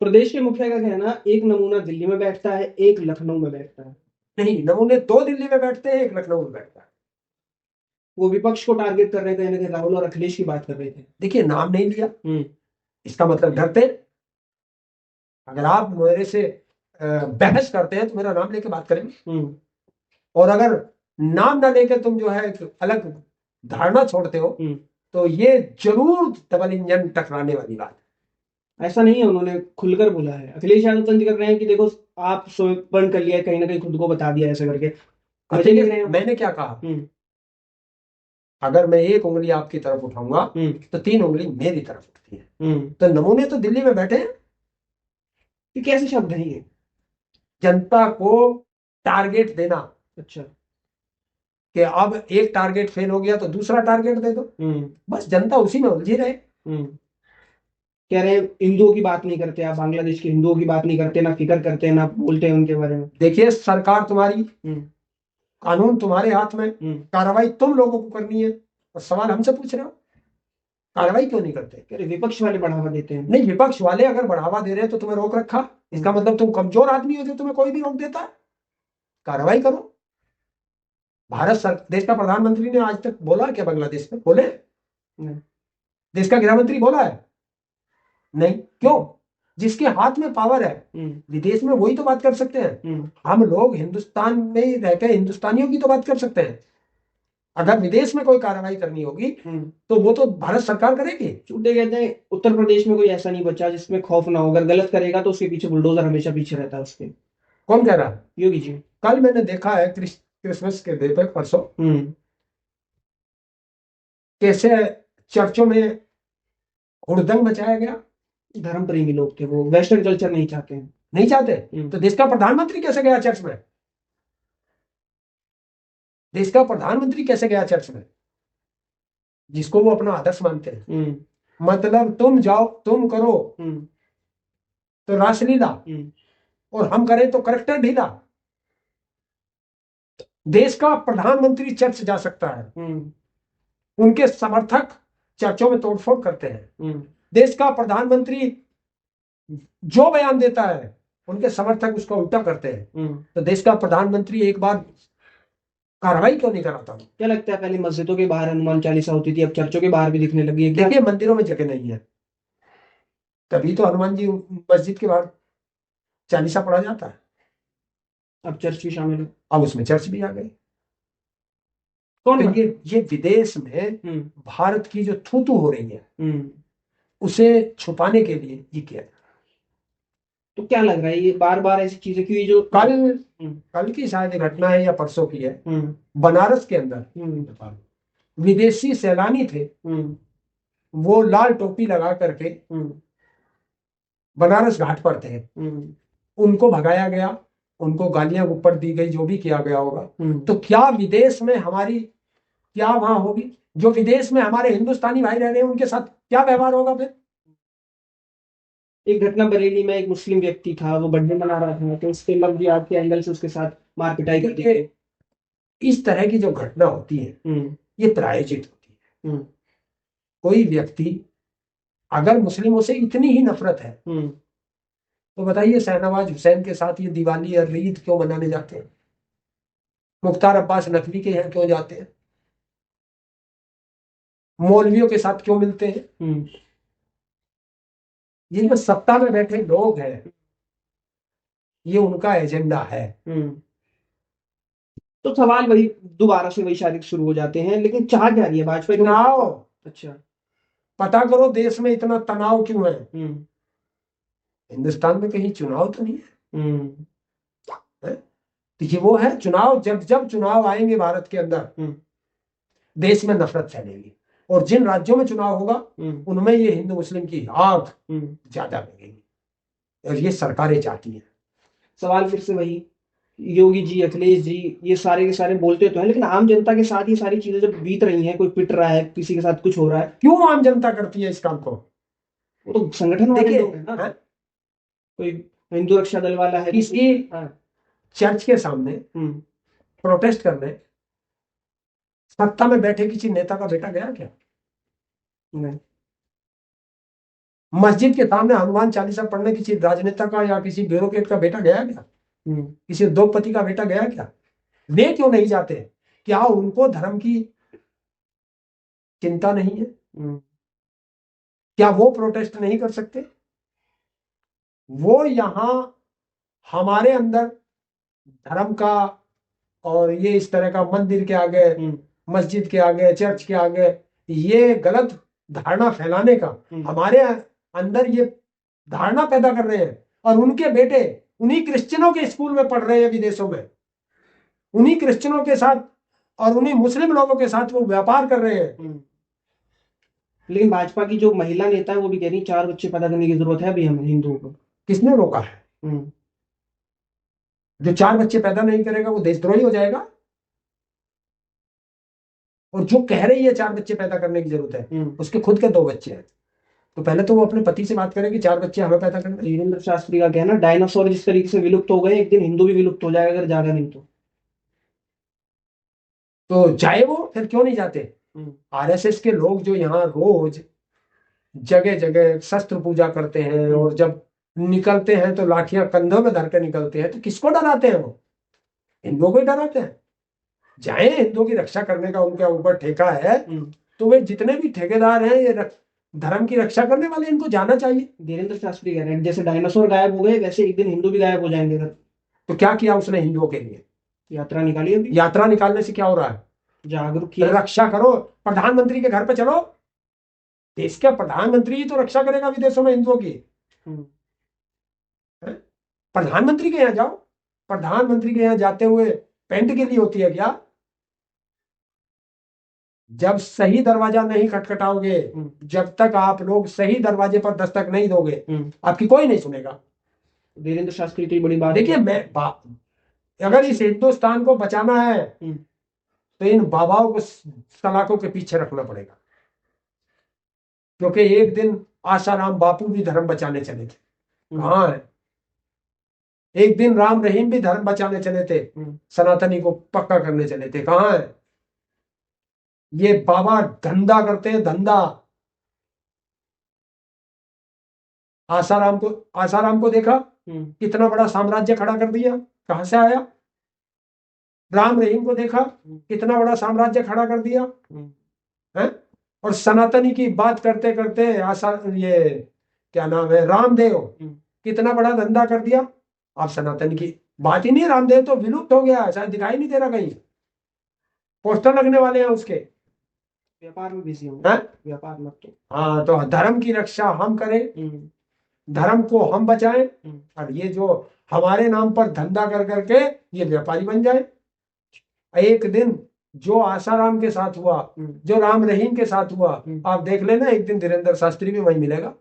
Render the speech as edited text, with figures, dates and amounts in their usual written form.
प्रदेश के मुखिया का कहना, एक नमूना दिल्ली में बैठता है, एक लखनऊ में बैठता है। नहीं, नमूने दो दिल्ली में बैठते हैं, एक लखनऊ में बैठता है। वो विपक्ष को टारगेट कर रहे थे, कहीं राहुल और अखिलेश की बात कर रहे थे। देखिए, नाम नहीं लिया, इसका मतलब डरते हैं। अगर आप मेरे से बहस करते हैं तो मेरा नाम लेके बात करेंगे, और अगर नाम ना लेके तुम जो है एक अलग धारणा छोड़ते हो तो ये जरूर डबल इंजन टकराने वाली बात है। ऐसा नहीं है, उन्होंने खुलकर बोला है। अखिलेश यादव तंज कर रहे हैं कि देखो आप समर्पण कर लिया, कहीं ना कहीं खुद को बता दिया ऐसे करके। मजे ले रहे हैं। मैंने क्या कहा, अगर मैं एक उंगली आपकी तरफ उठाऊंगा तो तीन उंगली मेरी तरफ उठती है। तो नमूने तो दिल्ली में बैठे हैं। ये कैसे शब्द है ये? जनता को टारगेट देना। अच्छा। कि अब एक टारगेट फेल हो गया तो दूसरा टारगेट दे दो, बस जनता उसी में उलझी रहे। कह रहे हैं हिंदुओं की बात नहीं करते आप, बांग्लादेश के हिंदुओं की बात नहीं करते, ना फिक्र करते, ना बोलते हैं उनके बारे में। देखिए, सरकार तुम्हारी, कानून तुम्हारे हाथ में, कार्रवाई तुम लोगों को करनी है, और सवाल हमसे पूछ रहे हो कार्रवाई क्यों नहीं करते? कह रहे विपक्ष वाले बढ़ावा देते हैं। नहीं, विपक्ष वाले अगर बढ़ावा दे रहे हैं तो तुम्हें रोक रखा, इसका मतलब तुम कमजोर आदमी हो जो तुम्हें कोई भी रोक देता है। कार्रवाई करो। देश का प्रधानमंत्री ने आज तक बोला क्या बांग्लादेश में? बोले? देश का गृह मंत्री बोला है? नहीं। क्यों? जिसके हाथ में पावर है विदेश में, वही तो बात कर सकते हैं। हम लोग हिंदुस्तान में रहकर हिंदुस्तानियों की तो बात कर सकते हैं। अगर विदेश में कोई कार्रवाई करनी होगी तो वो तो भारत सरकार करेगी। छूटे कहते हैं उत्तर प्रदेश में कोई ऐसा नहीं बचा जिसमें खौफ ना हो, अगर गलत करेगा तो उसके पीछे बुलडोजर हमेशा पीछे रहता है उसके। कौन कह रहा? योगी जी। कल मैंने देखा है क्रिसमस के डे पे, परसों, कैसे चर्चों में हुड़दंग मचाया गया। धर्म प्रेमी लोग थे वो, वेस्टर्न कल्चर नहीं चाहते हैं। नहीं चाहते तो देश का प्रधानमंत्री कैसे गया चर्च में? देश का प्रधानमंत्री कैसे गया चर्च में, जिसको वो अपना आदर्श मानते हैं? मतलब तुम जाओ, तुम करो तो रासलीला, और हम करें तो करेक्टर ढीला। देश का प्रधानमंत्री चर्च जा सकता है, उनके समर्थक चर्चों में तोड़फोड़ करते हैं। देश का प्रधानमंत्री जो बयान देता है उनके समर्थक उसका उल्टा करते हैं। तो देश का प्रधानमंत्री एक बार कार्रवाई क्यों नहीं कराता? क्या लगता है, पहले मस्जिदों के बाहर हनुमान चालीसा होती थी, अब चर्चों के बाहर भी दिखने लगी है? देखिए, मंदिरों में जगह नहीं है, तभी तो हनुमान जी मस्जिद के बाहर चालीसा पढ़ा जाता है। अब चर्च भी शामिल है, अब उसमें चर्च भी आ गई। कौन? तो ये विदेश में भारत की जो थू हो रही है उसे छुपाने के लिए ये किया। तो क्या लग रहा है ये बार बार ऐसी चीजें क्यों? जो कल की शायद घटना है या परसों की है, बनारस के अंदर विदेशी सैलानी थे, वो लाल टोपी लगा करके बनारस घाट पर थे, उनको भगाया गया, उनको गालियां ऊपर दी गई, जो भी किया गया होगा। तो क्या विदेश में हमारी क्या वहां होगी? जो विदेश में हमारे हिंदुस्तानी भाई रह रहे हैं उनके साथ क्या व्यवहार होगा फिर? एक घटना बरेली में, एक मुस्लिम व्यक्ति था, वो बर्थडे मना रहा था, तो उसके लफ्जी आग के एंगल से उसके साथ मार पिटाई कर दी। इस तरह की जो घटना होती है ये प्रायोजित होती है। कोई व्यक्ति अगर मुस्लिमों से इतनी ही नफरत है तो बताइए, शहनवाज हुसैन के साथ ये दिवाली और ईद क्यों मनाने जाते हैं? मुख्तार अब्बास नकवी के यहाँ क्यों जाते हैं? मौलवियों के साथ क्यों मिलते हैं? ये जो सत्ता में बैठे लोग हैं, ये उनका एजेंडा है। तो सवाल वही, दोबारा से वही शायद शुरू हो जाते हैं, लेकिन चाह क्या रही है भाजपा? चुनाव। अच्छा। पता करो देश में इतना तनाव क्यों है। हिंदुस्तान में कहीं चुनाव तो नहीं है? तो ये वो है चुनाव। जब जब चुनाव आएंगे भारत के अंदर, देश में नफरत फैलेगी, और जिन राज्यों में चुनाव होगा उनमें ये हिंदू मुस्लिम की आग ज्यादा लगेगी, और ये सरकारें चाहती हैं। सवाल फिर से वही, योगी जी, अखिलेश जी, ये सारे के सारे बोलते तो हैं, लेकिन आम जनता के साथ ये सारी चीजें जब बीत रही हैं, कोई पिट रहा है, किसी के साथ कुछ हो रहा है, क्यों आम जनता करती है इस काम को? वो तो संगठन वाले लोग हैं ना। कोई हिंदू रक्षा दल वाला है, किसी चर्च के सामने प्रोटेस्ट करने सत्ता में बैठे किसी नेता का बेटा गया क्या? नहीं। मस्जिद के सामने हनुमान चालीसा पढ़ने किसी राजनेता का या किसी ब्यूरोक्रेट का बेटा गया क्या? किसी उद्योगपति का बेटा गया क्या? वे क्यों नहीं जाते? क्या उनको धर्म की चिंता नहीं है? क्या वो प्रोटेस्ट नहीं कर सकते? वो यहां हमारे अंदर धर्म का और ये इस तरह का मंदिर के आगे, मस्जिद के आगे, चर्च के आगे ये गलत धारणा फैलाने का हमारे अंदर ये धारणा पैदा कर रहे हैं, और उनके बेटे उन्हीं क्रिश्चियनों के स्कूल में पढ़ रहे हैं विदेशों में, उन्हीं क्रिश्चियनों के साथ और उन्हीं मुस्लिम लोगों के साथ वो व्यापार कर रहे हैं। लेकिन भाजपा की जो महिला नेता है वो भी कह रही 4 बच्चे पैदा करने की जरूरत है अभी हमें हिंदुओं को। किसने रोका है? जो 4 बच्चे पैदा नहीं करेगा वो देशद्रोही हो जाएगा। और जो कह रही है 4 बच्चे पैदा करने की जरूरत है, उसके खुद के 2 बच्चे हैं, तो पहले तो वो अपने पति से बात करें कि 4 बच्चे हमें पैदा करने। वीरेंद्र शास्त्री का कहना डायनासोर जिस तरीके से विलुप्त हो गए, एक दिन हिंदू भी विलुप्त हो जाएगा अगर जागा नहीं तो जाए वो, फिर क्यों नहीं जाते? आरएसएस के लोग जो यहाँ रोज जगह जगह शस्त्र पूजा करते हैं और जब निकलते हैं तो लाठियां कंधों में धर के निकलते हैं, तो किसको डराते हैं? वो हिंदुओं को ही डराते हैं। जाए, हिंदुओं की रक्षा करने का उनके ऊपर ठेका है, तो वे जितने भी ठेकेदार हैं ये धर्म की रक्षा करने वाले, इनको जाना चाहिए। वीरेंद्र शास्त्री कह रहे हैं जैसे डायनासोर गायब हो गए वैसे एक दिन हिंदू भी गायब हो जाएंगे। तो क्या किया उसने हिंदुओं के लिए? यात्रा निकाली अभी। यात्रा निकालने से क्या हो रहा है? जागरूक किया। रक्षा करो, प्रधानमंत्री के घर पे चलो, देश का प्रधानमंत्री ही तो रक्षा करेगा विदेशों में हिंदुओं की। प्रधानमंत्री के यहाँ जाओ, प्रधानमंत्री के यहाँ जाते हुए पेंट के लिए होती है क्या? जब सही दरवाजा नहीं खटखटाओगे, जब तक आप लोग सही दरवाजे पर दस्तक नहीं दोगे, आपकी कोई नहीं सुनेगा। वीरेंद्र शास्त्री की बड़ी बात। देखिए, अगर इस हिंदुस्तान को बचाना है तो इन बाबाओं को सलाखों के पीछे रखना पड़ेगा, क्योंकि एक दिन आसाराम बापू भी धर्म बचाने चले थे, कहाँ है? एक दिन राम रहीम भी धर्म बचाने चले थे, सनातनी को पक्का करने चले थे, कहाँ है? ये बाबा धंधा करते हैं, धंधा। आसाराम को देखा, कितना बड़ा साम्राज्य खड़ा कर दिया, कहां से आया? राम रहीम को देखा, कितना बड़ा साम्राज्य खड़ा कर दिया है? और सनातनी की बात करते करते ये क्या नाम है, रामदेव, कितना बड़ा धंधा कर दिया। आप सनातनी की बात ही नहीं, रामदेव तो विलुप्त हो गया, शायद दिखाई नहीं दे रहा, कहीं पोस्टर लगने वाले हैं उसके। व्यापार में बिजी होंगे, व्यापार मत तो। हाँ, तो धर्म की रक्षा हम करें, धर्म को हम बचाएं, और ये जो हमारे नाम पर धंधा कर करके ये व्यापारी बन जाए। एक दिन जो आसाराम के साथ हुआ, जो राम रहीम के साथ हुआ, आप देख लेना, एक दिन धीरेन्द्र शास्त्री भी वहीं मिलेगा।